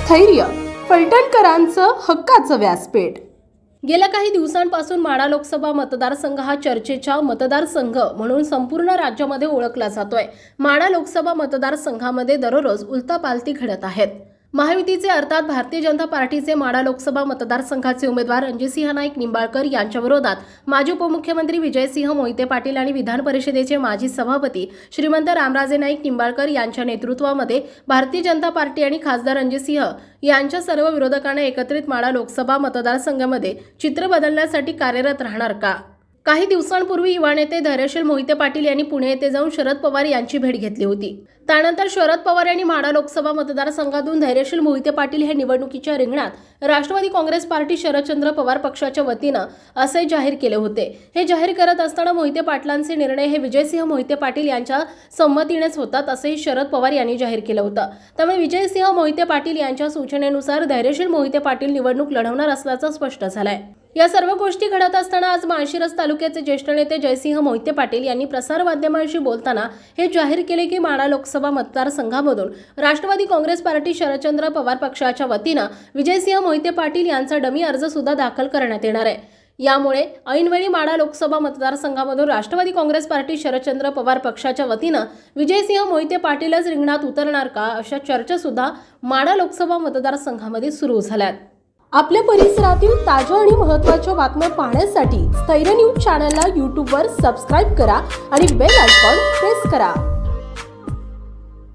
स्थैर्य, फलटणकरांचं हक्काचं व्यासपीठ। गेल्या काही दिवसांपासून माढा लोकसभा मतदारसंघ हा चर्चेचा मतदारसंघ म्हणून संपूर्ण राज्यामध्ये ओळखला जातोय। माढा लोकसभा मतदारसंघामध्ये दररोज उलटापालटी घडत आहेत। महायुतीचे अर्थात भारतीय जनता पार्टीचे माढा लोकसभा मतदारसंघाचे उमेदवार रणजितसिंह नाईक निंबाळकर यांच्या विरोधात माजी उपमुख्यमंत्री विजयसिंह मोहिते पाटील आणि विधान परिषदेचे माजी सभापती श्रीमंत रामराजे नाईक निंबाळकर यांच्या नेतृत्वामध्ये भारतीय जनता पार्टी आणि खासदार रणजितसिंह यांच्या सर्व विरोधकांना एकत्रित माढा लोकसभा मतदारसंघामध्ये चित्र बदलण्यासाठी कार्यरत राहणार का? काही दिवसांपूर्वी युवा नेते धैर्यशील मोहिते पाटील यांनी पुणे येथे जाऊन शरद पवार यांची भेट घेतली होती। त्यानंतर शरद पवार यांनी माढा लोकसभा मतदारसंघातून धैर्यशील मोहिते पाटील हे निवडणुकीच्या रिंगणात राष्ट्रवादी काँग्रेस पार्टी शरदचंद्र पवार पक्षाच्या वतीने असे जाहीर केले होते। हे जाहीर करत असताना मोहिते पाटलांचे निर्णय हे विजयसिंह मोहिते पाटील यांच्या संमतीनेच होतात असेही शरद पवार यांनी जाहीर केले होते। त्यामुळे विजयसिंह मोहिते पाटील यांच्या सूचनेनुसार धैर्यशील मोहिते पाटील निवडणूक लढवणार असल्याचं स्पष्ट झालंय। या सर्व गोष्टी घडत असताना आज माळशिरस तालुक्याचे ज्येष्ठ नेते जयसिंह मोहिते पाटील यांनी प्रसार माध्यमांशी बोलताना हे जाहीर केले की माढा लोकसभा मतदारसंघामधून राष्ट्रवादी काँग्रेस पार्टी शरदचंद्र पवार पक्षाच्या वतीने विजयसिंह मोहिते पाटील यांचा डमी अर्ज सुद्धा दाखल करण्यात येणार आहे। यामुळे ऐनवेळी माढा लोकसभा मतदारसंघामधून राष्ट्रवादी काँग्रेस पार्टी शरदचंद्र पवार पक्षाच्या वतीने विजयसिंह मोहिते पाटीलच रिंगणात उतरणार का अशा चर्चा सुद्धा माढा लोकसभा मतदारसंघामध्ये सुरू झाल्यात। आपल्या परिसरातील ताज्या आणि महत्त्वाच्या बातम्या पाहण्यासाठी स्थैर्य न्यूज चॅनलला YouTube वर सबस्क्राइब करा आणि बेल आयकॉन प्रेस करा।